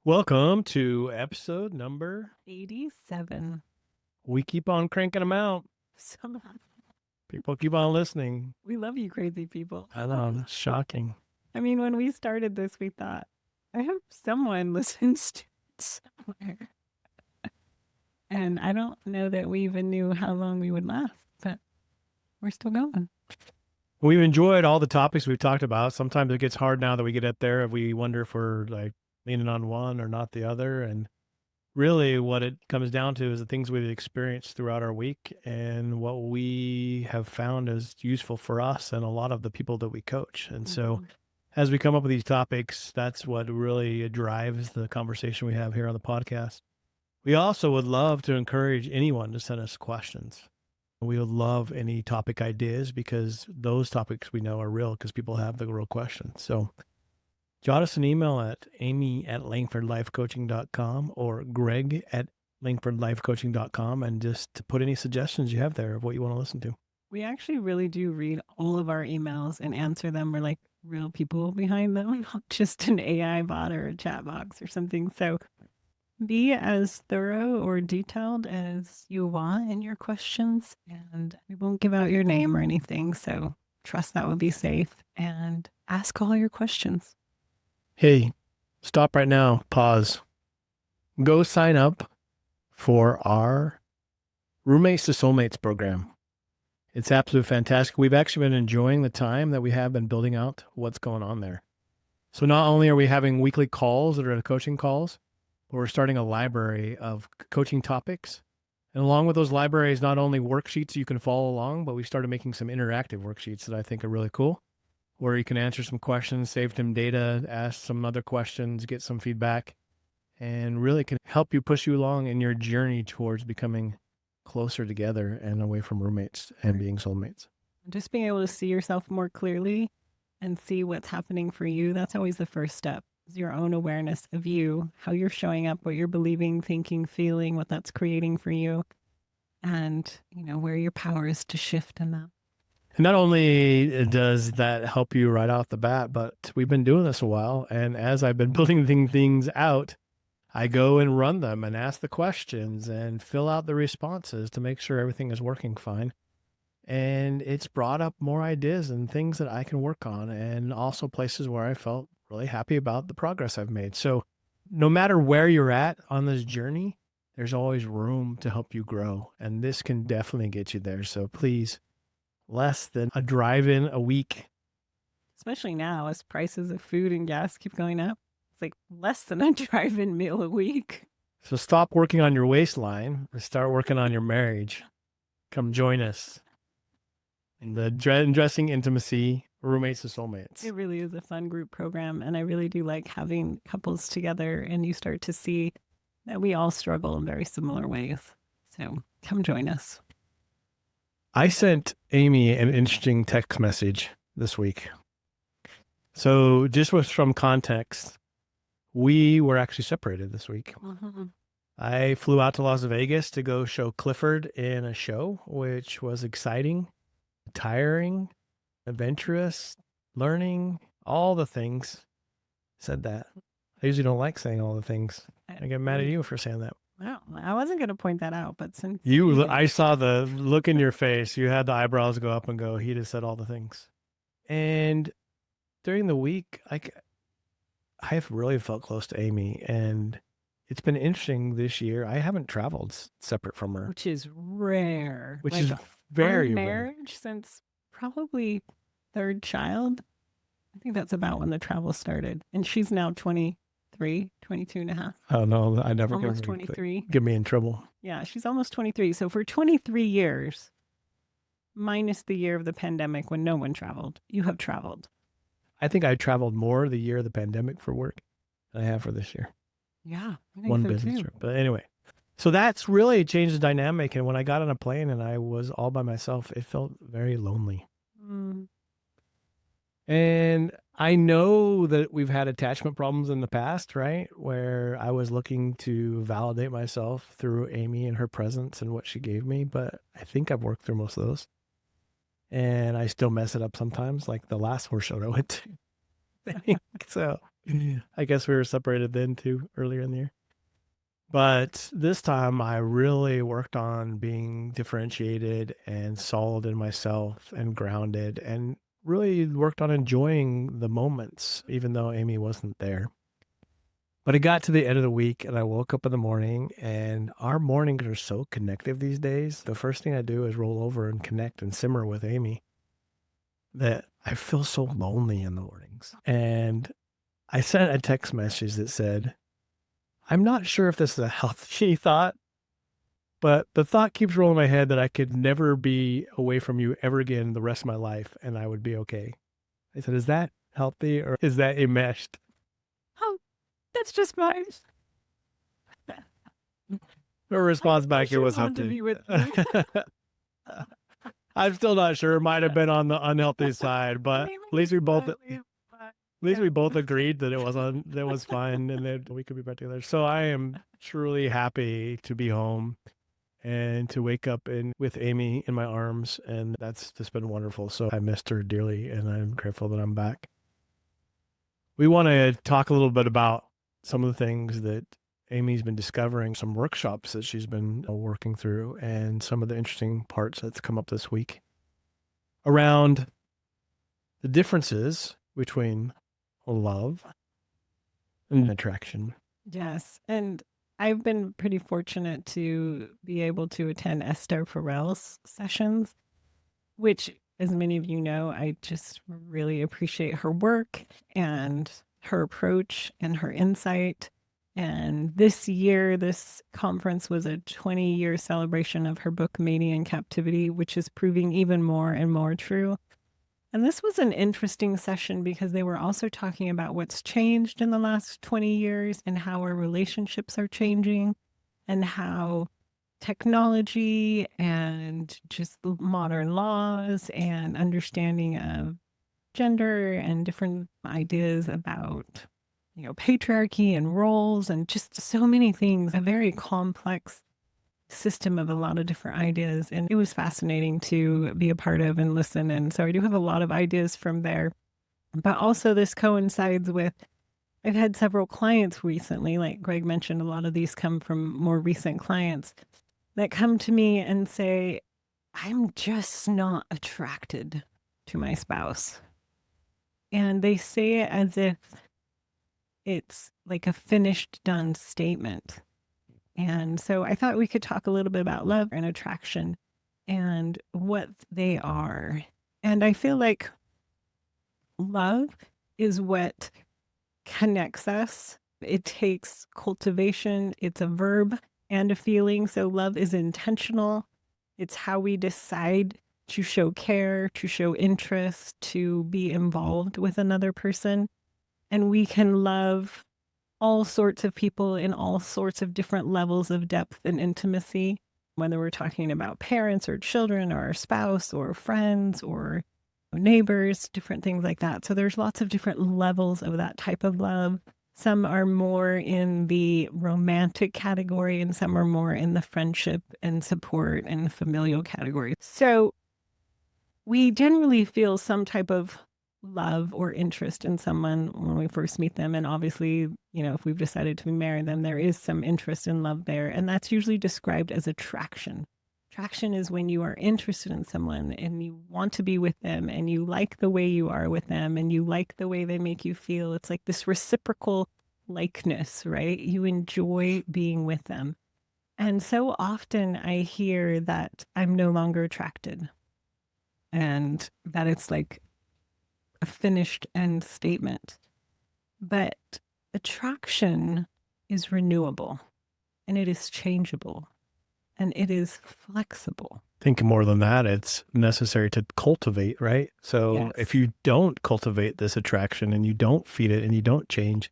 Welcome to episode number 87. We keep on cranking them out. Some, People keep on listening. we love you, crazy people. I know, it's shocking. I mean, when we started this, we thought, I hope someone listens to it somewhere. And I don't know that we even knew how long we would last, but we're still going. We've enjoyed all the topics we've talked about. Sometimes it gets hard now that we get up there. We wonder if we're like leaning on one or not the other. And really what it comes down to is the things we've experienced throughout our week and what we have found is useful for us and a lot of the people that we coach. And so as we come up with these topics, that's what really drives the conversation we have here on the podcast. We also would love to encourage anyone to send us questions. We would love any topic ideas because those topics we know are real because people have the real questions. So jot us an email at amy@langfordlifecoaching.com or greg@langfordlifecoaching.com and just put any suggestions you have there of what you want to listen to. We actually really do read all of our emails and answer them. We're like real people behind them, not just an AI bot or a chat box or something. So be as thorough or detailed as you want in your questions, and we won't give out your name or anything. So trust that will be safe and ask all your questions. Hey, stop right now. Pause. Go sign up for our Roommates to Soulmates program. It's absolutely fantastic. We've actually been enjoying the time that we have been building out what's going on there. So not only are we having weekly calls that are the coaching calls, but we're starting a library of coaching topics. And along with those libraries, not only worksheets you can follow along, but we started making some interactive worksheets that I think are really cool, where you can answer some questions, save some data, ask some other questions, get some feedback, and really can help you push you along in your journey towards becoming closer together and away from roommates and being soulmates. Just being able to see yourself more clearly and see what's happening for you, that's always the first step. Is your own awareness of you, how you're showing up, what you're believing, thinking, feeling, what that's creating for you, and where your power is to shift in that. And not only does that help you right off the bat, but we've been doing this a while. And as I've been building things out, I go and run them and ask the questions and fill out the responses to make sure everything is working fine. And it's brought up more ideas and things that I can work on, and also places where I felt really happy about the progress I've made. So no matter where you're at on this journey, there's always room to help you grow. And this can definitely get you there. So please, less than a drive-in a week. Especially now as prices of food and gas keep going up. It's like less than a drive-in meal a week. So stop working on your waistline and start working on your marriage. Come join us in the dressing intimacy, Roommates to Soulmates. It really is a fun group program, and I really do like having couples together, and you start to see that we all struggle in very similar ways. So come join us. I sent Amy an interesting text message this week. So just with some context, we were actually separated this week. I flew out to Las Vegas to go show Clifford in a show, which was exciting, tiring, adventurous, learning, all the things. Said that. I usually don't like saying all the things. I get mad at you for saying that. Well, I wasn't going to point that out, but since I saw the look in your face. You had the eyebrows go up and go, he just said all the things. And during the week, I have really felt close to Amy, and it's been interesting this year. I haven't traveled separate from her. Which is rare. Which is very rare. Marriage since probably third child. I think that's about when the travel started. And she's now 23, 22 and a half. Oh, no, I never almost 23. Get me in trouble. Yeah, she's almost 23. So for 23 years, minus the year of the pandemic when no one traveled, you have traveled. I think I traveled more the year of the pandemic for work than I have for this year. Yeah. One business trip. But anyway, so that's really changed the dynamic. And when I got on a plane and I was all by myself, it felt very lonely. And I know that we've had attachment problems in the past, right? Where I was looking to validate myself through Amy and her presence and what she gave me. But I think I've worked through most of those. And I still mess it up sometimes, like the last horse show I went to. So I guess we were separated then too, earlier in the year. But this time I really worked on being differentiated and solid in myself and grounded, and really worked on enjoying the moments, even though Amy wasn't there. But it got to the end of the week and I woke up in the morning, and our mornings are so connective these days. The first thing I do is roll over and connect and simmer with Amy, that I feel so lonely in the mornings. And I sent a text message that said, I'm not sure if this is a healthy thought, but the thought keeps rolling in my head that I could never be away from you ever again the rest of my life and I would be okay. I said, is that healthy or is that enmeshed? Oh, that's just mine. Her response back here was want to healthy. be with you. I'm still not sure. It might have been on the unhealthy side, but at least we both agreed that it was fine and that we could be back together. So I am truly happy to be home and to wake up with Amy in my arms, and that's just been wonderful. So I missed her dearly, and I'm grateful that I'm back. We want to talk a little bit about some of the things that Amy's been discovering, some workshops that she's been working through, and some of the interesting parts that's come up this week around the differences between love and attraction. Yes. And I've been pretty fortunate to be able to attend Esther Perel's sessions, which, as many of you know, I just really appreciate her work and her approach and her insight. And this year, this conference was a 20-year celebration of her book, Mating in Captivity, which is proving even more and more true. And this was an interesting session because they were also talking about what's changed in the last 20 years and how our relationships are changing and how technology and just modern laws and understanding of gender and different ideas about, patriarchy and roles and just so many things, a very complex system of a lot of different ideas. And it was fascinating to be a part of and listen. And so I do have a lot of ideas from there. But also this coincides with, I've had several clients recently, like Greg mentioned, a lot of these come from more recent clients that come to me and say, I'm just not attracted to my spouse. And they say it as if it's like a finished, done statement. And so I thought we could talk a little bit about love and attraction and what they are. And I feel like love is what connects us. It takes cultivation. It's a verb and a feeling. So love is intentional. It's how we decide to show care, to show interest, to be involved with another person. And we can love all sorts of people in all sorts of different levels of depth and intimacy, whether we're talking about parents or children or our spouse or friends or neighbors, different things like that. So there's lots of different levels of that type of love. Some are more in the romantic category and some are more in the friendship and support and familial category. So we generally feel some type of love or interest in someone when we first meet them. And obviously, if we've decided to marry them, there is some interest and love there. And that's usually described as attraction. Attraction is when you are interested in someone and you want to be with them and you like the way you are with them and you like the way they make you feel. It's like this reciprocal likeness, right? You enjoy being with them. And so often I hear that I'm no longer attracted and that it's like a finished end statement. But attraction is renewable and it is changeable and it is flexible. Think more than that, it's necessary to cultivate, right? So Yes. if you don't cultivate this attraction and you don't feed it and you don't change,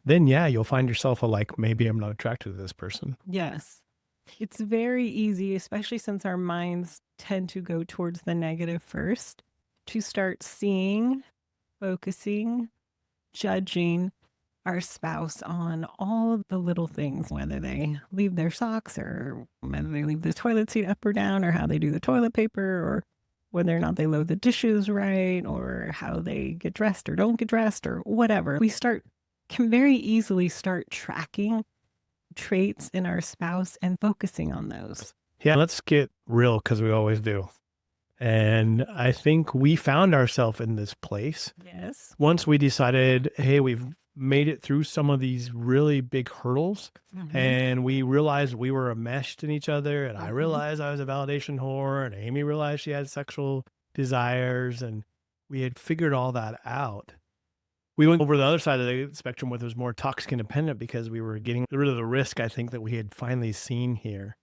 then you'll find yourself maybe I'm not attracted to this person. Yes. It's very easy, especially since our minds tend to go towards the negative first, to start seeing, focusing, judging our spouse on all of the little things, whether they leave their socks or whether they leave the toilet seat up or down or how they do the toilet paper or whether or not they load the dishes right or how they get dressed or don't get dressed or whatever. We start can very easily start tracking traits in our spouse and focusing on those. Yeah, let's get real because we always do. And I think we found ourselves in this place Yes. once we decided, hey, we've made it through some of these really big hurdles, and we realized we were enmeshed in each other. And I realized I was a validation whore, and Amy realized she had sexual desires, and we had figured all that out. We went over the other side of the spectrum, which was more toxic independent, because we were getting rid of the risk, I think, that we had finally seen here.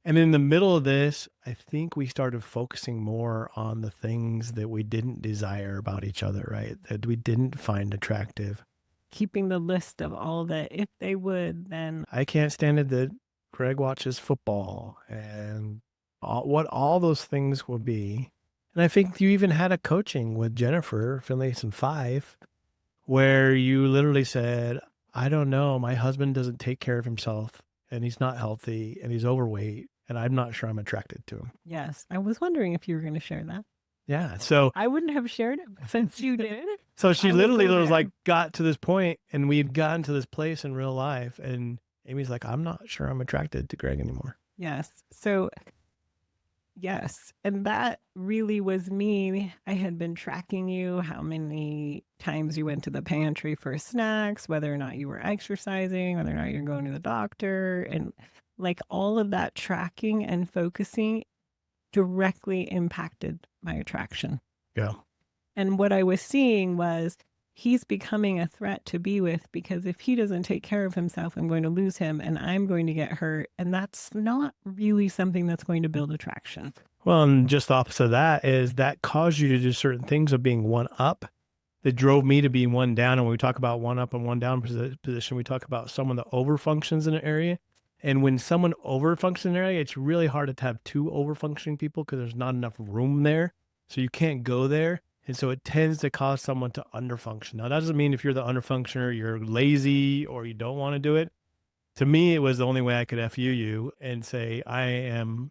And in the middle of this, I think we started focusing more on the things that we didn't desire about each other, right? That we didn't find attractive. Keeping the list of all that, if they would, then I can't stand it that Greg watches football and what all those things will be. And I think you even had a coaching with Jennifer, Finlayson-Fife, where you literally said, I don't know, my husband doesn't take care of himself, and he's not healthy, and he's overweight, and I'm not sure I'm attracted to him. yes, I was wondering if you were going to share that. Yeah. So I wouldn't have shared it since you did. so she I will literally go was there. like, got to this point, and we'd gotten to this place in real life, and Amy's like, I'm not sure I'm attracted to Greg anymore. Yes. So, yes. And that really was me. I had been tracking you, how many times you went to the pantry for snacks, whether or not you were exercising, whether or not you're going to the doctor, and like all of that tracking and focusing directly impacted my attraction. Yeah. And what I was seeing was he's becoming a threat to be with, because if he doesn't take care of himself, I'm going to lose him and I'm going to get hurt. And that's not really something that's going to build attraction. Well, and just the opposite of that is that caused you to do certain things of being one up that drove me to be one down. And when we talk about one up and one down position, we talk about someone that over functions in an area. And when someone over functions in an area, it's really hard to have two over functioning people because there's not enough room there. So you can't go there. And so it tends to cause someone to underfunction. Now, that doesn't mean if you're the underfunctioner, you're lazy or you don't want to do it. To me, it was the only way I could FU you and say, I am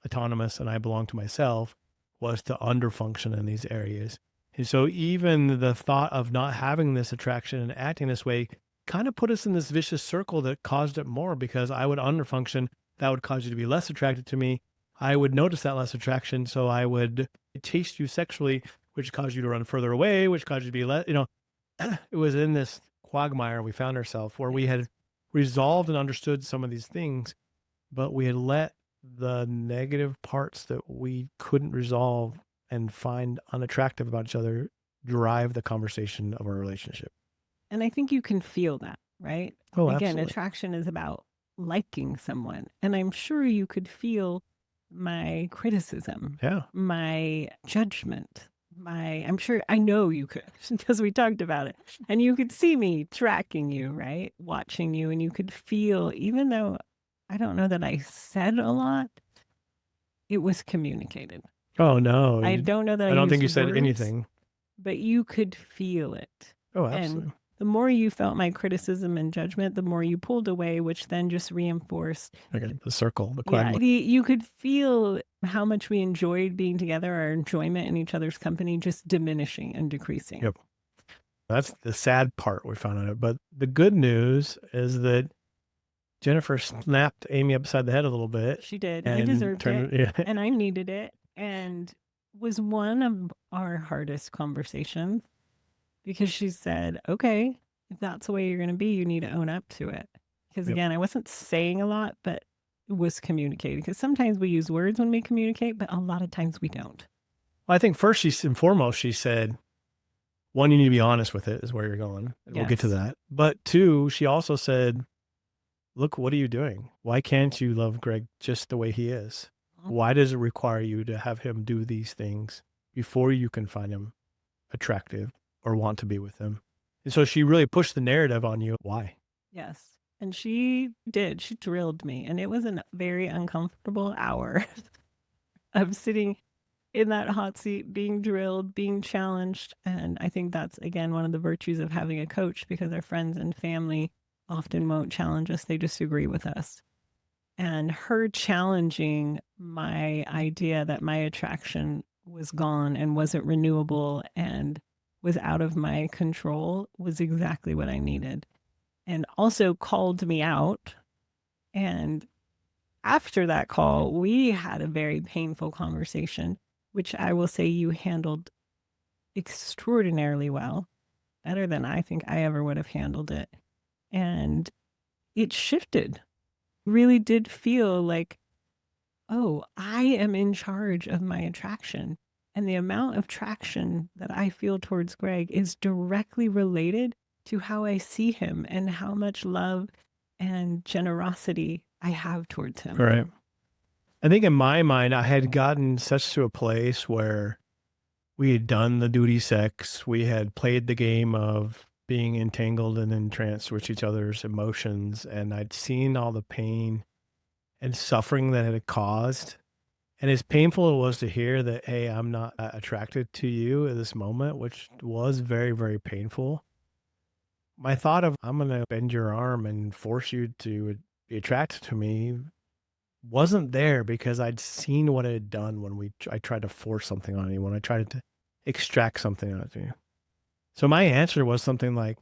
autonomous and I belong to myself, was to underfunction in these areas. And so even the thought of not having this attraction and acting this way kind of put us in this vicious circle that caused it more, because I would underfunction. That would cause you to be less attracted to me. I would notice that less attraction. So I would taste you sexually, which caused you to run further away, which caused you to be less, it was in this quagmire we found ourselves where we had resolved and understood some of these things, but we had let the negative parts that we couldn't resolve and find unattractive about each other drive the conversation of our relationship. And I think you can feel that, right? Oh, Again, absolutely. attraction is about liking someone. And I'm sure you could feel my criticism, Yeah. my judgment, I'm sure, I know you could, because we talked about it. And you could see me tracking you, right? Watching you, and you could feel, even though I don't know that I said a lot, it was communicated. Oh, no. I don't know that I don't think you used said words, anything. but you could feel it. Oh, And absolutely. the more you felt my criticism and judgment, the more you pulled away, which then just reinforced. Okay, the circle, the Yeah, quagmire. you could feel how much we enjoyed being together, our enjoyment in each other's company just diminishing and decreasing. Yep. That's the sad part we found out. But the good news is that Jennifer snapped Amy upside the head a little bit. She did. I deserved it. Yeah. And I needed it. And was one of our hardest conversations, because she said, okay, if that's the way you're going to be, you need to own up to it. Because again, I wasn't saying a lot, but it was communicating. Because sometimes we use words when we communicate, but a lot of times we don't. Well, I think first and foremost, she said, one, you need to be honest with it, is where you're going. We'll get to that. But two, she also said, look, what are you doing? Why can't you love Greg just the way he is? Why does it require you to have him do these things before you can find him attractive or want to be with him? And so she really pushed the narrative on you. Why? Yes. And she did. She drilled me. And it was a very uncomfortable hour of sitting in that hot seat, being drilled, being challenged. And I think that's, again, one of the virtues of having a coach, because our friends and family often won't challenge us. They disagree with us. And her challenging my idea that my attraction was gone and wasn't renewable and was out of my control was exactly what I needed. And also called me out. And after that call, we had a very painful conversation, which I will say you handled extraordinarily well, better than I think I ever would have handled it. And it shifted. Really did feel like, oh, I am in charge of my attraction. And the amount of traction that I feel towards Greg is directly related to how I see him and how much love and generosity I have towards him. Right. I think in my mind, I had gotten such to a place where we had done the duty sex. We had played the game of being entangled and entranced with each other's emotions. And I'd seen all the pain and suffering that it had caused. And as painful it was to hear that, hey, I'm not attracted to you at this moment, which was very, very painful. My thought of, I'm going to bend your arm and force you to be attracted to me wasn't there because I'd seen what it had done when I tried to force something on you, when I tried to extract something out of you. So my answer was something like,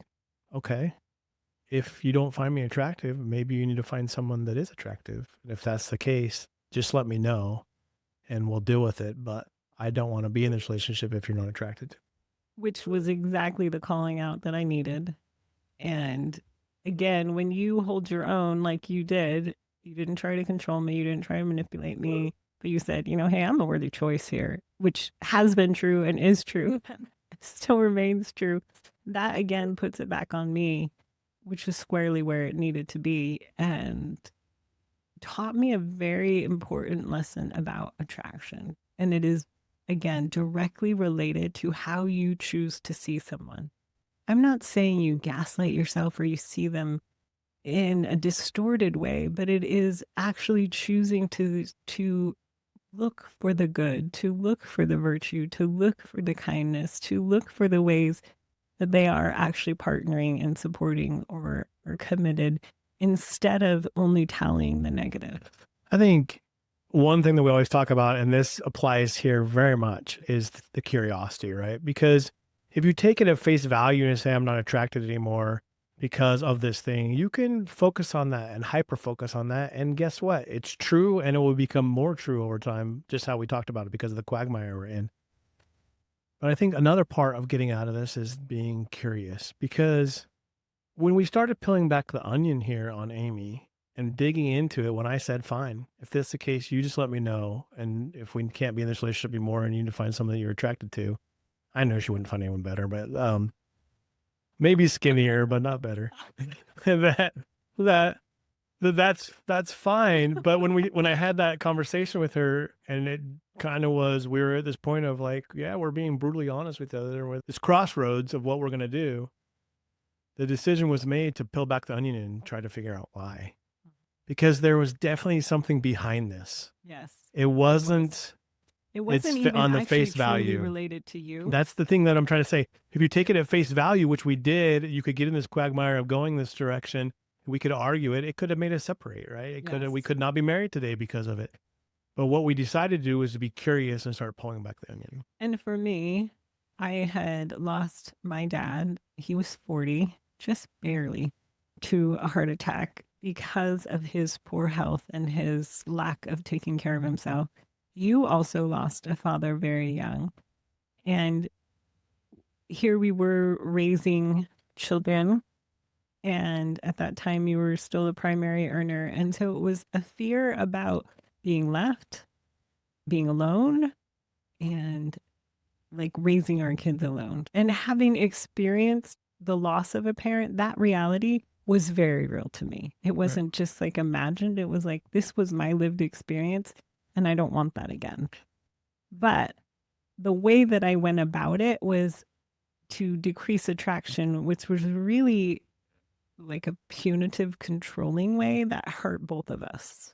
okay, if you don't find me attractive, maybe you need to find someone that is attractive. And if that's the case, just let me know and we'll deal with it. But I don't want to be in this relationship if you're not attracted. Which was exactly the calling out that I needed. And again, when you hold your own like you did, you didn't try to control me, you didn't try to manipulate me, but you said, hey, I'm a worthy choice here, which has been true and is true. It still remains true. That again puts it back on me, which is squarely where it needed to be, and taught me a very important lesson about attraction. And it is, again, directly related to how you choose to see someone. I'm not saying you gaslight yourself or you see them in a distorted way, but it is actually choosing to look for the good, to look for the virtue, to look for the kindness, to look for the ways that they are actually partnering and supporting or committed, instead of only telling the negative. I think one thing that we always talk about, and this applies here very much, is the curiosity, right? Because if you take it at face value and say, I'm not attracted anymore because of this thing, you can focus on that and hyper focus on that. And guess what? It's true, and it will become more true over time, just how we talked about it because of the quagmire we're in. But I think another part of getting out of this is being curious, because when we started peeling back the onion here on Amy and digging into it, when I said, fine, if that's the case, you just let me know. And if we can't be in this relationship anymore and you need to find someone that you're attracted to, I know she wouldn't find anyone better, but maybe skinnier, but not better. That's fine. But when I had that conversation with her, and it kind of was, we were at this point of like, yeah, we're being brutally honest with each other, with this crossroads of what we're going to do. The decision was made to peel back the onion and try to figure out why, because there was definitely something behind this. Yes. It wasn't even on the actually face value truly related to you. That's the thing that I'm trying to say. If you take it at face value, which we did, you could get in this quagmire of going this direction. We could argue it. It could have made us separate, right? We could not be married today because of it. But what we decided to do was to be curious and start pulling back the onion. And for me, I had lost my dad. He was 40, just barely, to a heart attack because of his poor health and his lack of taking care of himself. You also lost a father very young. And here we were raising children. And at that time, you were still the primary earner. And so it was a fear about being left, being alone, and like raising our kids alone. And having experienced the loss of a parent, that reality was very real to me. It wasn't just like imagined. It was like, this was my lived experience, and I don't want that again. But the way that I went about it was to decrease attraction, which was really like a punitive, controlling way that hurt both of us.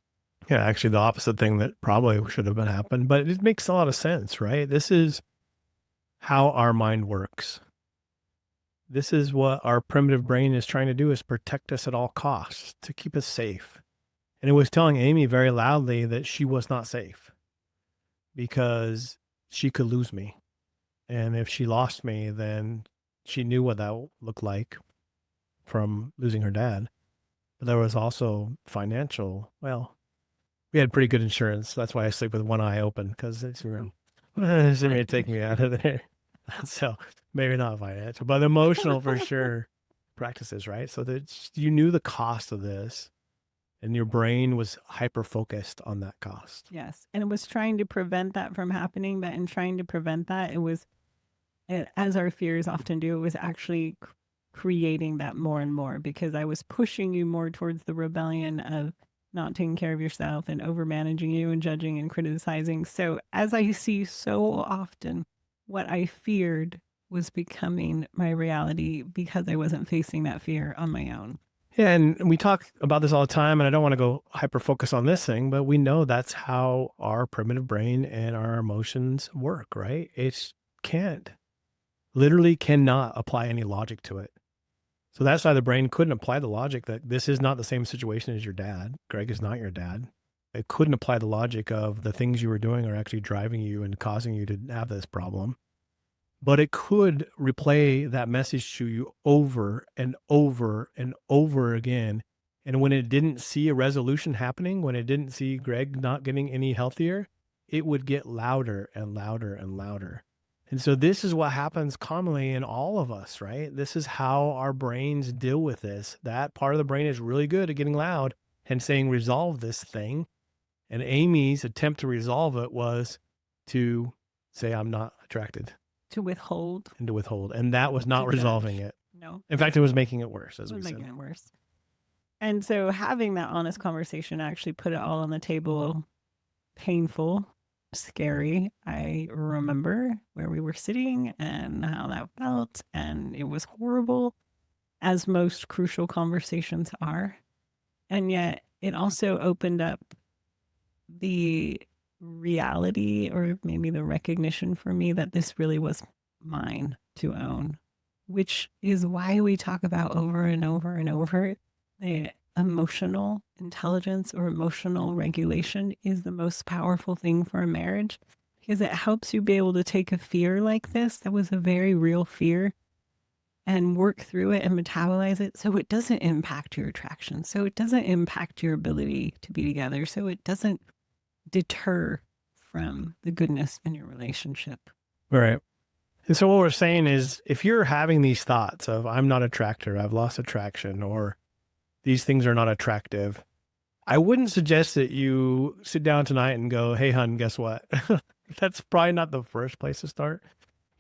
Yeah, actually the opposite thing that probably should have been happened, but it makes a lot of sense, right? This is how our mind works. This is what our primitive brain is trying to do, is protect us at all costs, to keep us safe. And it was telling Amy very loudly that she was not safe because she could lose me. And if she lost me, then she knew what that looked like from losing her dad. But there was also financial. Well, we had pretty good insurance. That's why I sleep with one eye open, because it's going to take me out of there. So maybe not financial, but emotional for sure. Practices, right? So that you knew the cost of this, and your brain was hyper focused on that cost. Yes. And it was trying to prevent that from happening. But in trying to prevent that, as our fears often do, it was actually creating that more and more, because I was pushing you more towards the rebellion of not taking care of yourself and over managing you and judging and criticizing. So, as I see so often, what I feared was becoming my reality because I wasn't facing that fear on my own. Yeah, and we talk about this all the time, and I don't want to go hyper focus on this thing, but we know that's how our primitive brain and our emotions work, right? It literally cannot apply any logic to it. So that's why the brain couldn't apply the logic that this is not the same situation as your dad. Greg is not your dad. It couldn't apply the logic of the things you were doing are actually driving you and causing you to have this problem. But it could replay that message to you over and over and over again. And when it didn't see a resolution happening, when it didn't see Greg not getting any healthier, it would get louder and louder and louder. And so this is what happens commonly in all of us, right? This is how our brains deal with this. That part of the brain is really good at getting loud and saying, resolve this thing. And Amy's attempt to resolve it was to say, I'm not attracted. To withhold. And to withhold. And that was not To resolving judge. it. No. In fact, it was making it worse, as It we was said. making it worse. And so having that honest conversation actually put it all on the table. Painful, scary. I remember where we were sitting and how that felt, and it was horrible, as most crucial conversations are. And yet it also opened up the reality, or maybe the recognition for me, that this really was mine to own, which is why we talk about over and over and over the emotional intelligence or emotional regulation is the most powerful thing for a marriage, because it helps you be able to take a fear like this that was a very real fear and work through it and metabolize it so it doesn't impact your attraction, so it doesn't impact your ability to be together, so it doesn't deter from the goodness in your relationship. Right. And so what we're saying is, if you're having these thoughts of, I'm not attracted, I've lost attraction, or these things are not attractive, I wouldn't suggest that you sit down tonight and go, hey, hun, guess what? That's probably not the first place to start.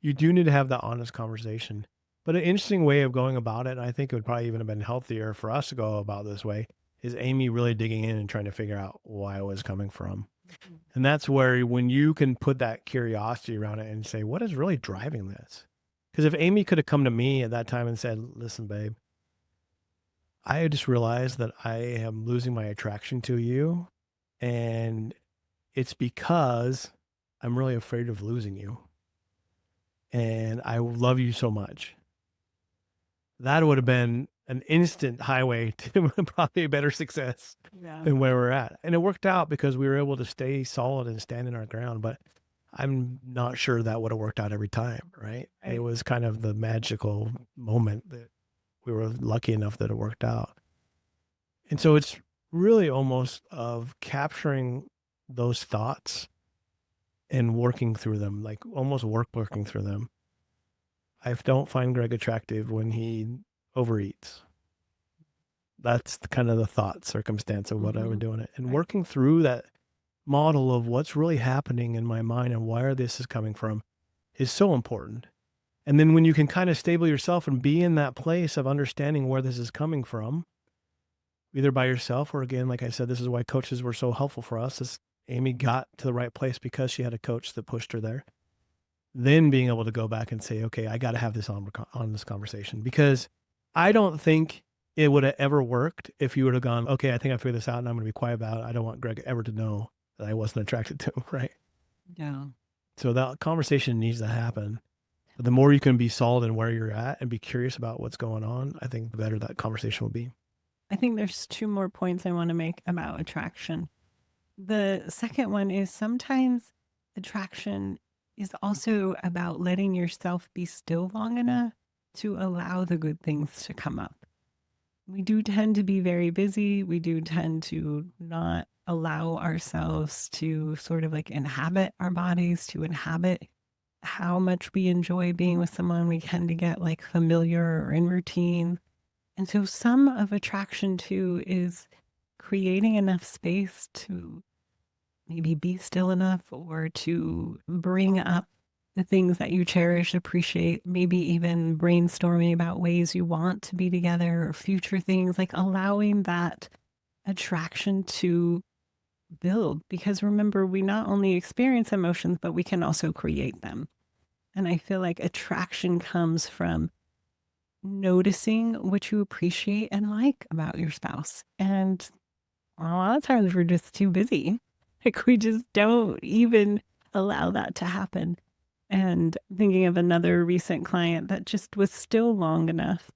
You do need to have that honest conversation. But an interesting way of going about it, and I think it would probably even have been healthier for us to go about this way, is Amy really digging in and trying to figure out why it was coming from. And that's where, when you can put that curiosity around it and say, what is really driving this? Because if Amy could have come to me at that time and said, listen, babe, I just realized that I am losing my attraction to you. And it's because I'm really afraid of losing you. And I love you so much. That would have been an instant highway to probably a better success than where we're at. And it worked out because we were able to stay solid and stand in our ground. But I'm not sure that would have worked out every time, right? It was kind of the magical moment that we were lucky enough that it worked out. And so it's really almost of capturing those thoughts and working through them, like almost working through them. I don't find Greg attractive when he overeats. That's kind of the thought circumstance of what I would do in it. And working through that model of what's really happening in my mind and where this is coming from is so important. And then when you can kind of stable yourself and be in that place of understanding where this is coming from, either by yourself or, again, like I said, this is why coaches were so helpful for us, is Amy got to the right place because she had a coach that pushed her there. Then being able to go back and say, okay, I got to have this on this conversation, because I don't think it would have ever worked if you would have gone, okay, I think I figured this out and I'm going to be quiet about it. I don't want Greg ever to know that I wasn't attracted to him, right? Yeah. So that conversation needs to happen. But the more you can be solid in where you're at and be curious about what's going on, I think the better that conversation will be. I think there's two more points I want to make about attraction. The second one is, sometimes attraction is also about letting yourself be still long enough to allow the good things to come up. We do tend to be very busy. We do tend to not allow ourselves to sort of like inhabit our bodies, to inhabit how much we enjoy being with someone. We tend to get like familiar or in routine. And so some of attraction too is creating enough space to maybe be still enough or to bring up the things that you cherish, appreciate, maybe even brainstorming about ways you want to be together or future things, like allowing that attraction to build. Because remember, we not only experience emotions, but we can also create them. And I feel like attraction comes from noticing what you appreciate and like about your spouse. And a lot of times we're just too busy. Like we just don't even allow that to happen. And thinking of another recent client that just was still long enough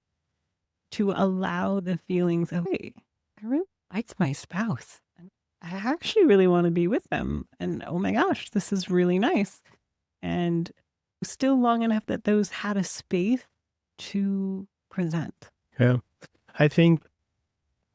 to allow the feelings of, hey, I really liked my spouse. And I actually really want to be with them. And oh my gosh, this is really nice. And still long enough that those had a space to present. Yeah. I think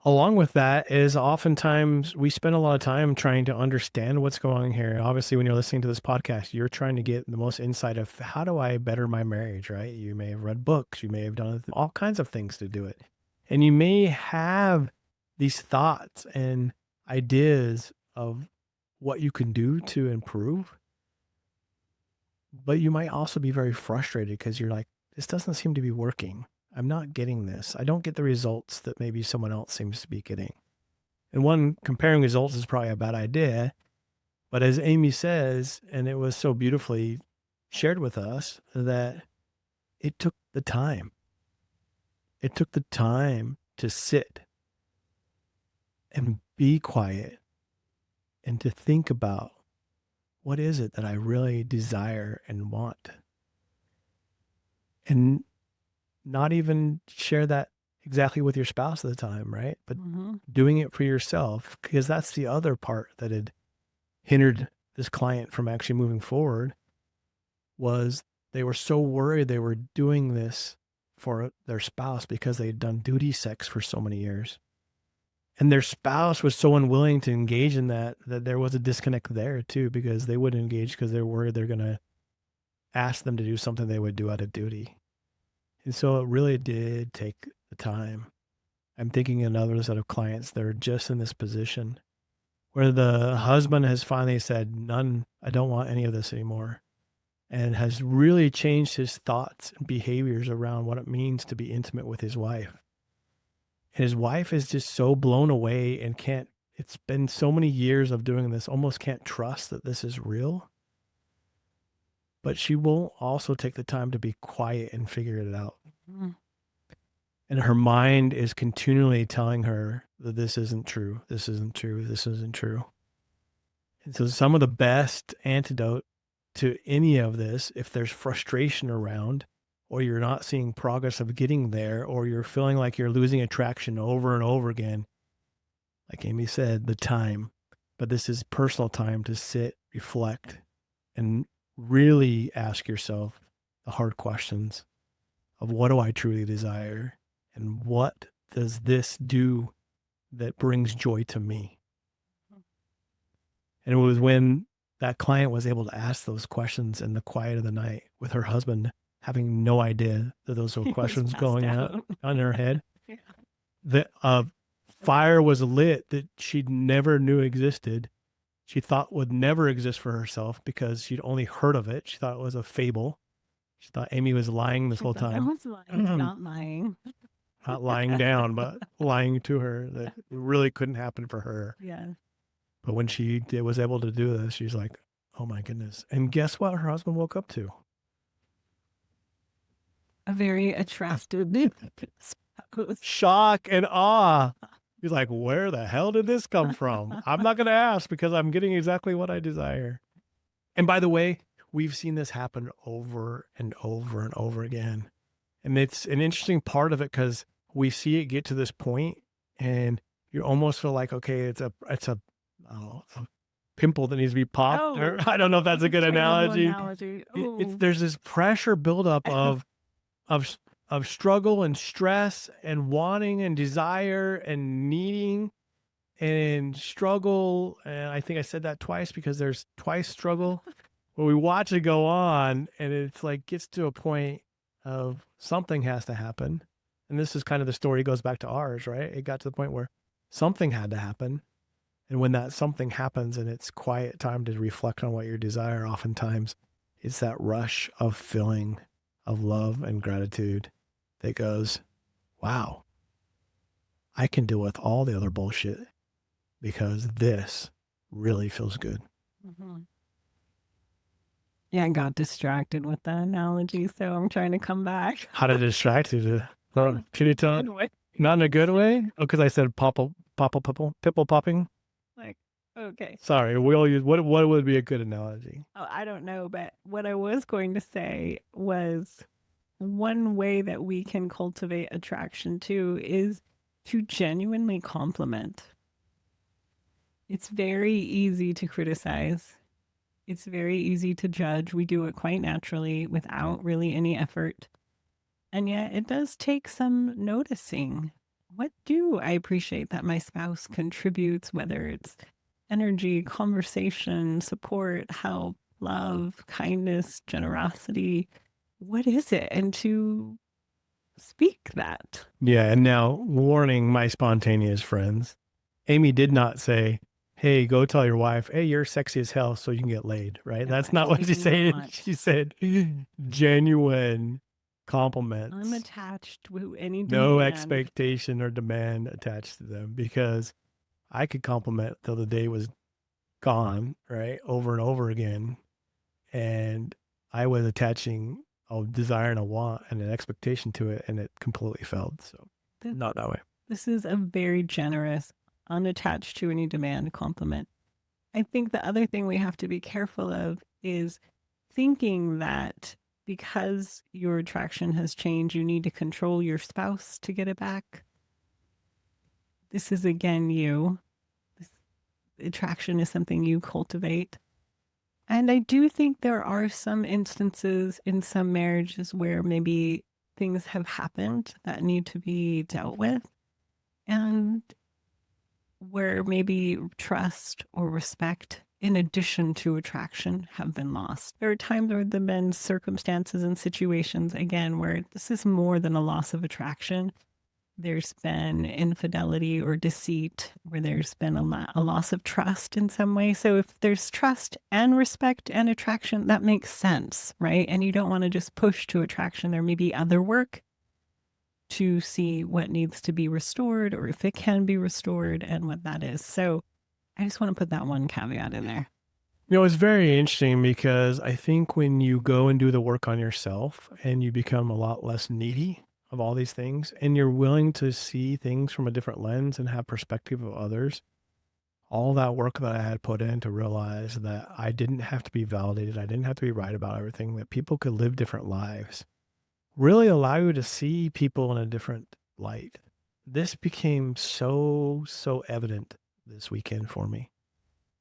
along with that is oftentimes we spend a lot of time trying to understand what's going on here. Obviously, when you're listening to this podcast, you're trying to get the most insight of how do I better my marriage, right? You may have read books, you may have done all kinds of things to do it. And you may have these thoughts and ideas of what you can do to improve. But you might also be very frustrated because you're like, this doesn't seem to be working. I'm not getting this. I don't get the results that maybe someone else seems to be getting. And one, comparing results is probably a bad idea. But as Amy says, and it was so beautifully shared with us, that it took the time. It took the time to sit and be quiet and to think about what is it that I really desire and want. And not even share that exactly with your spouse at the time, right? But doing it for yourself, because that's the other part that had hindered this client from actually moving forward, was they were so worried they were doing this for their spouse because they had done duty sex for so many years. And their spouse was so unwilling to engage in that there was a disconnect there too, because they wouldn't engage because they're worried they're going to ask them to do something they would do out of duty. And so it really did take the time. I'm thinking another set of clients that are just in this position where the husband has finally said, none, I don't want any of this anymore. And has really changed his thoughts and behaviors around what it means to be intimate with his wife. And his wife is just so blown away and it's been so many years of doing this, almost can't trust that this is real. But she will also take the time to be quiet and figure it out. Mm-hmm. And her mind is continually telling her that this isn't true. This isn't true. This isn't true. And so some of the best antidote to any of this, if there's frustration around, or you're not seeing progress of getting there, or you're feeling like you're losing attraction over and over again, like Amy said, the time. But this is personal time to sit, reflect, and really ask yourself the hard questions of what do I truly desire and what does this do that brings joy to me? And it was when that client was able to ask those questions in the quiet of the night with her husband having no idea that those were questions going out on her head. Yeah. The fire was lit that she never knew existed. She thought would never exist for herself because she'd only heard of it. She thought it was a fable. She thought Amy was lying this whole time. I was lying, not lying. Not lying down, but lying to her that it really couldn't happen for her. Yeah. But when she was able to do this, she's like, oh my goodness. And guess what her husband woke up to? A very attractive spouse. Shock and awe. He's like, where the hell did this come from? I'm not going to ask because I'm getting exactly what I desire. And by the way, we've seen this happen over and over and over again. And it's an interesting part of it because we see it get to this point and you almost feel like, okay, it's a pimple that needs to be popped. Oh, or, I don't know if that's a good analogy. There's this pressure buildup of of struggle and stress and wanting and desire and needing and struggle. And I think I said that twice because there's twice struggle. But we watch it go on and it's like gets to a point of something has to happen. And this is kind of the story goes back to ours, right? It got to the point where something had to happen. And when that something happens and it's quiet time to reflect on what you desire, oftentimes it's that rush of feeling of love and gratitude that goes, wow, I can deal with all the other bullshit because this really feels good. Mhm. Yeah, I got distracted with that analogy, so I'm trying to come back. How to distract you? Can you tell? Good way. Not in a good way? Oh, because I said pipple popping. Like, okay. Sorry, we'll use what would be a good analogy? Oh, I don't know, but what I was going to say was one way that we can cultivate attraction too is to genuinely compliment. It's very easy to criticize. It's very easy to judge. We do it quite naturally without really any effort. And yet it does take some noticing. What do I appreciate that my spouse contributes, whether it's energy, conversation, support, help, love, kindness, generosity? What is it? And to speak that. Yeah, and now warning my spontaneous friends. Amy did not say, hey, go tell your wife, hey, you're sexy as hell so you can get laid, right? No, That's not what she said. not. She said genuine compliments. Unattached to any No demand. expectation or demand attached to them because I could compliment till the day was gone, right? Over and over again. And I was attaching a desire and a want and an expectation to it, and it completely failed. So not that way. This is a very generous, unattached to any demand compliment. I think the other thing we have to be careful of is thinking that because your attraction has changed, you need to control your spouse to get it back. This is again you. This attraction is something you cultivate. And I do think there are some instances in some marriages where maybe things have happened that need to be dealt with, and where maybe trust or respect in addition to attraction have been lost. There are times where there have been circumstances and situations, again, where this is more than a loss of attraction. There's been infidelity or deceit, where there's been a loss of trust in some way. So if there's trust and respect and attraction, that makes sense, right? And you don't want to just push to attraction. There may be other work to see what needs to be restored or if it can be restored and what that is. So I just want to put that one caveat in there. You know, it's very interesting because I think when you go and do the work on yourself and you become a lot less needy of all these things and you're willing to see things from a different lens and have perspective of others, all that work that I had put in to realize that I didn't have to be validated, I didn't have to be right about everything, that people could live different lives, really allow you to see people in a different light. This became so evident this weekend for me.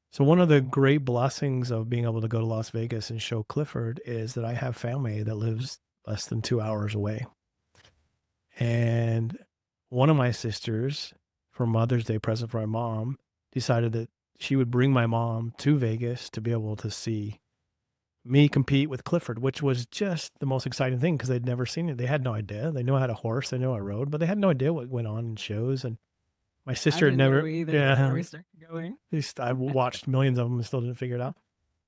So one of the great blessings of being able to go to Las Vegas and show Clifford is that I have family that lives less than 2 hours away. And one of my sisters, for Mother's Day present for my mom, decided that she would bring my mom to Vegas to be able to see me compete with Clifford, which was just the most exciting thing because they'd never seen it. They had no idea. They knew I had a horse, they knew I rode, but they had no idea what went on in shows. And my sister had never, Going. at least I watched millions of them and still didn't figure it out.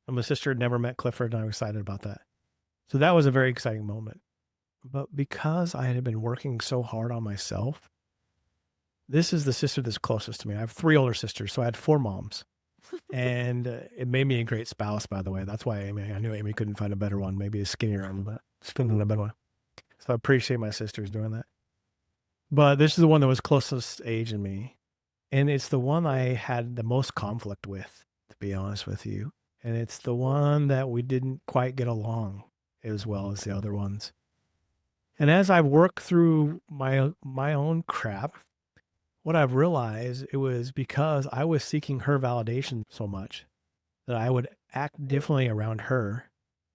And my sister had never met Clifford, and I was excited about that. So that was a very exciting moment. But because I had been working so hard on myself, this is the sister that's closest to me. I have 3 older sisters, so I had 4 moms. And it made me a great spouse, by the way. That's why I knew Amy couldn't find a better one, maybe a skinnier one, but still a better one. So I appreciate my sisters doing that. But this is the one that was closest age in me. And it's the one I had the most conflict with, to be honest with you. And it's the one that we didn't quite get along as well as the other ones. And as I worked through my own crap, what I've realized, it was because I was seeking her validation so much that I would act differently around her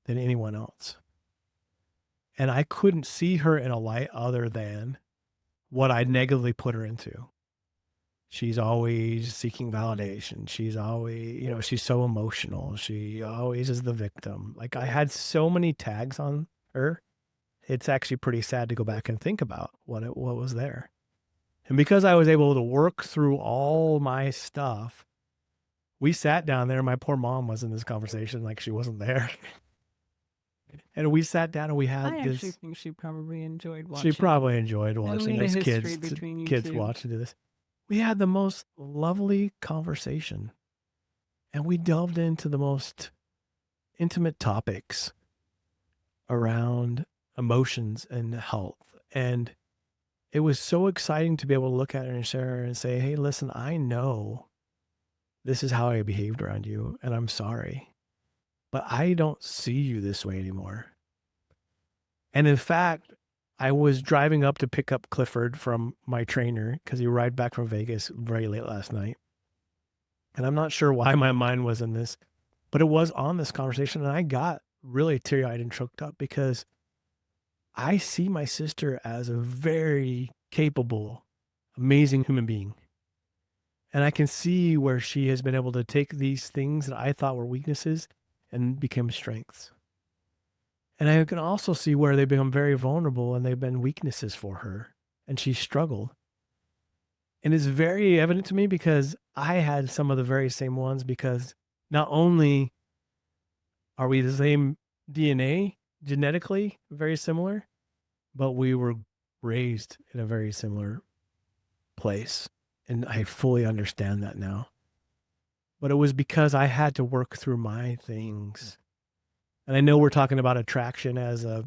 than anyone else. And I couldn't see her in a light other than what I negatively put her into. She's always seeking validation. She's always, she's so emotional. She always is the victim. Like I had so many tags on her. It's actually pretty sad to go back and think about what was there. And because I was able to work through all my stuff, we sat down there. My poor mom was in this conversation like she wasn't there. And we sat down and we had I actually think she probably enjoyed watching. She probably enjoyed watching Knowing the us history between you kids two. watching this. We had the most lovely conversation. And we delved into the most intimate topics around emotions and health. And it was so exciting to be able to look at her and share her and say, hey, listen, I know this is how I behaved around you, and I'm sorry, but I don't see you this way anymore. And in fact, I was driving up to pick up Clifford from my trainer because he arrived back from Vegas very late last night. And I'm not sure why my mind was in this, but it was on this conversation. And I got really teary-eyed and choked up because I see my sister as a very capable, amazing human being. And I can see where she has been able to take these things that I thought were weaknesses and become strengths. And I can also see where they've become very vulnerable and they've been weaknesses for her. And she struggled. And it's very evident to me because I had some of the very same ones, because not only are we the same DNA, genetically very similar, but we were raised in a very similar place. And I fully understand that now. But it was because I had to work through my things. And I know we're talking about attraction as a,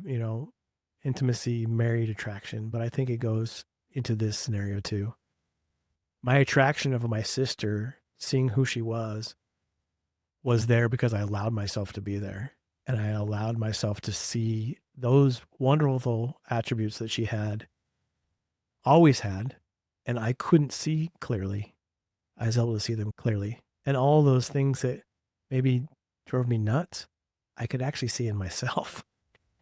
intimacy, married attraction, but I think it goes into this scenario too. My attraction of my sister, seeing who she was there because I allowed myself to be there. And I allowed myself to see those wonderful attributes that she had, always had, and I couldn't see clearly. I was able to see them clearly. And all those things that maybe drove me nuts, I could actually see in myself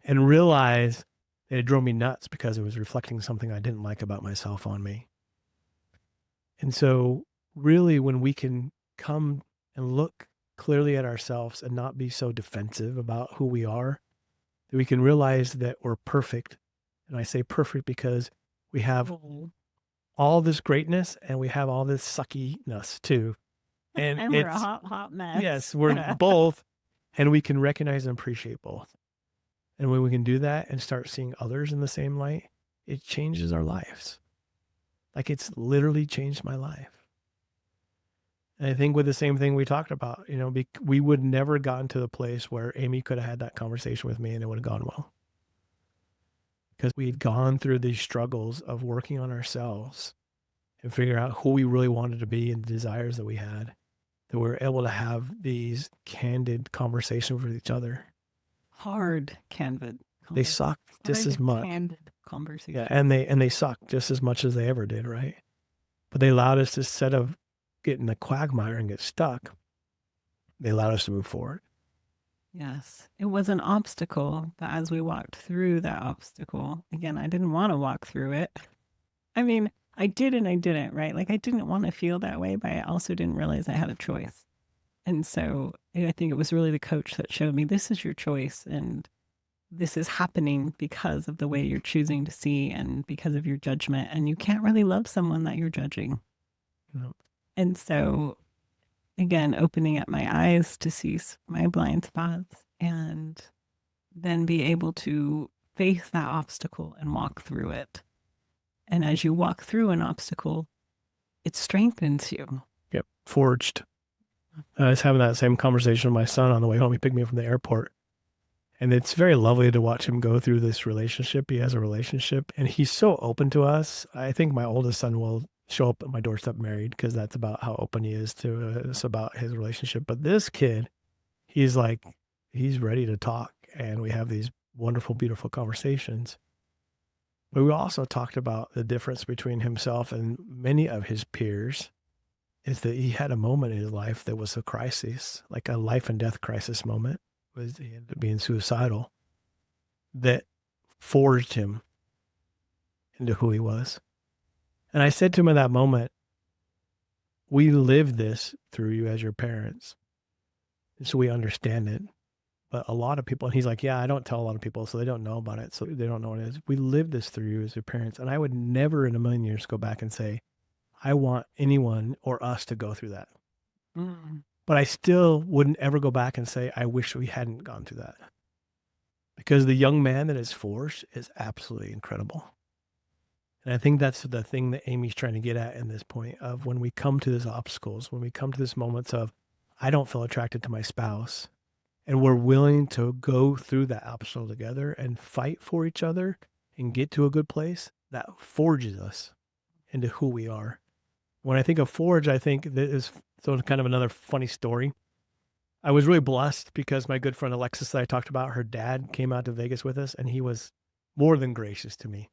and realize that it drove me nuts because it was reflecting something I didn't like about myself on me. And so really, when we can come and look clearly at ourselves and not be so defensive about who we are, that we can realize that we're perfect. And I say perfect because we have all this greatness and we have all this suckiness too. And we're a hot mess. Yes, we're both, and we can recognize and appreciate both. And when we can do that and start seeing others in the same light, it changes our lives. Like it's literally changed my life. And I think with the same thing we talked about, we would never gotten to the place where Amy could have had that conversation with me and it would have gone well. Because we'd gone through these struggles of working on ourselves and figuring out who we really wanted to be and the desires that we had, that we were able to have these candid conversations with each other. Hard candid. They sucked just as much. Candid conversation. Yeah, and they sucked just as much as they ever did, right? But they allowed us to, instead of get in the quagmire and get stuck, they allowed us to move forward. Yes. It was an obstacle, but as we walked through that obstacle, again, I didn't want to walk through it. I mean, I did and I didn't, right? Like I didn't want to feel that way, but I also didn't realize I had a choice. And so I think it was really the coach that showed me, this is your choice. And this is happening because of the way you're choosing to see and because of your judgment. And you can't really love someone that you're judging. No. And so, again, opening up my eyes to see my blind spots and then be able to face that obstacle and walk through it. And as you walk through an obstacle, it strengthens you. Yep. Forged. I was having that same conversation with my son on the way home. He picked me up from the airport. And it's very lovely to watch him go through this relationship. He has a relationship and he's so open to us. I think my oldest son will show up at my doorstep married because that's about how open he is to us about his relationship. But this kid, he's ready to talk. And we have these wonderful, beautiful conversations. But we also talked about the difference between himself and many of his peers is that he had a moment in his life that was a crisis, like a life and death crisis moment. He ended up being suicidal, that forged him into who he was. And I said to him in that moment, we live this through you as your parents. And so we understand it. But a lot of people, and he's like, yeah, I don't tell a lot of people, so they don't know about it. So they don't know what it is. We live this through you as your parents. And I would never in a million years go back and say, I want anyone or us to go through that. Mm. But I still wouldn't ever go back and say, I wish we hadn't gone through that. Because the young man that is forged is absolutely incredible. And I think that's the thing that Amy's trying to get at in this point of when we come to these obstacles, when we come to these moments of, I don't feel attracted to my spouse, and we're willing to go through that obstacle together and fight for each other and get to a good place, that forges us into who we are. When I think of forge, I think that is so kind of another funny story. I was really blessed because my good friend Alexis that I talked about, her dad came out to Vegas with us, and he was more than gracious to me.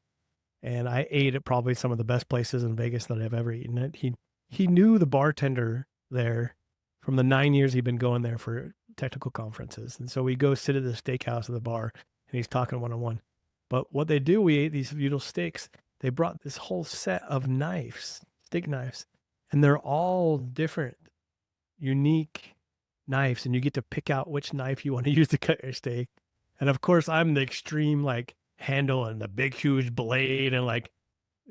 And I ate at probably some of the best places in Vegas that I've ever eaten at. He knew the bartender there from the 9 years he'd been going there for technical conferences. And so we go sit at the steakhouse at the bar, and he's talking one-on-one. But what they do, we ate these beautiful steaks. They brought this whole set of knives, steak knives, and they're all different, unique knives. And you get to pick out which knife you want to use to cut your steak. And of course, I'm the extreme like handle and the big, huge blade. And like,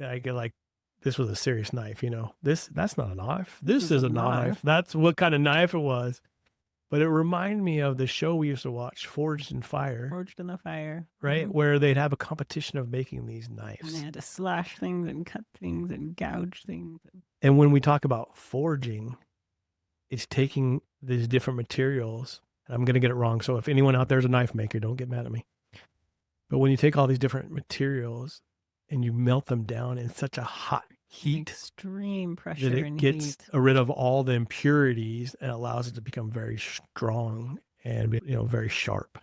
I get like, this was a serious knife, you know, that's not a knife. This is a knife. That's what kind of knife it was. But it reminded me of the show we used to watch, Forged in Fire. Forged in the Fire. Right? Mhm. Where they'd have a competition of making these And knives. they had to slash things and cut things and gouge things. And when we talk about forging, it's taking these different materials. And I'm going to get it wrong. So if anyone out there is a knife maker, don't get mad at me. But when you take all these different materials and you melt them down in such a hot heat, extreme pressure that it and gets heat. rid of all the impurities and allows it to become very strong and, you know, very sharp.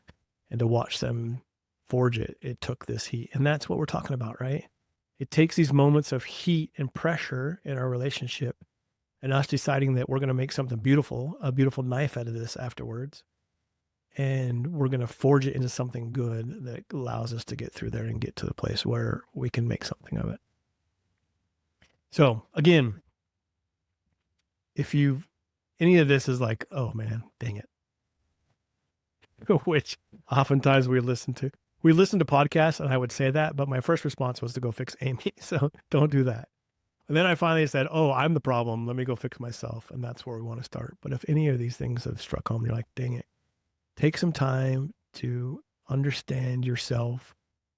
And to watch them forge it, it took this heat. And that's what we're talking about, right? It takes these moments of heat and pressure in our relationship and us deciding that we're going to make something beautiful, a beautiful knife out of this afterwards. And we're going to forge it into something good that allows us to get through there and get to the place where we can make something of it. So again, if any of this is like, oh man, dang it, which oftentimes we listen to podcasts and I would say that, but my first response was to go fix Amy. So don't do that. And then I finally said, oh, I'm the problem. Let me go fix myself. And that's where we want to start. But if any of these things have struck home, you're like, dang it, take some time to understand yourself,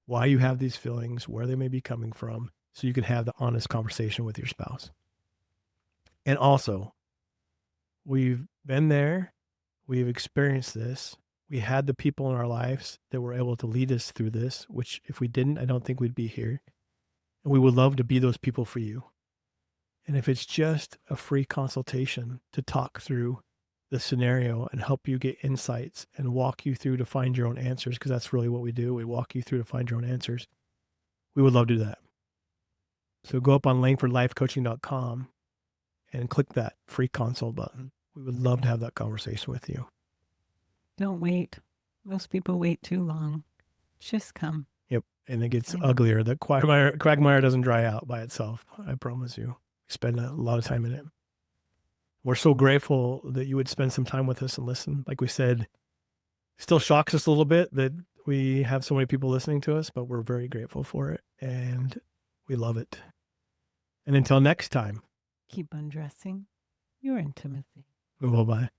why you have these feelings, where they may be coming from, so you can have the honest conversation with your spouse. And also, we've been there, we've experienced this, we had the people in our lives that were able to lead us through this, which if we didn't, I don't think we'd be here. And we would love to be those people for you. And if it's just a free consultation to talk through the scenario and help you get insights and walk you through to find your own answers, because that's really what we do. We walk you through to find your own answers. We would love to do that. So go up on langfordlifecoaching.com and click that free consult button. We would love to have that conversation with you. Don't wait. Most people wait too long. Just come. Yep. And it gets uglier. The quagmire doesn't dry out by itself. I promise you. Spend a lot of time in it. We're so grateful that you would spend some time with us and listen. Like we said, still shocks us a little bit that we have so many people listening to us, but we're very grateful for it and we love it. And until next time, keep undressing your intimacy. Bye-bye.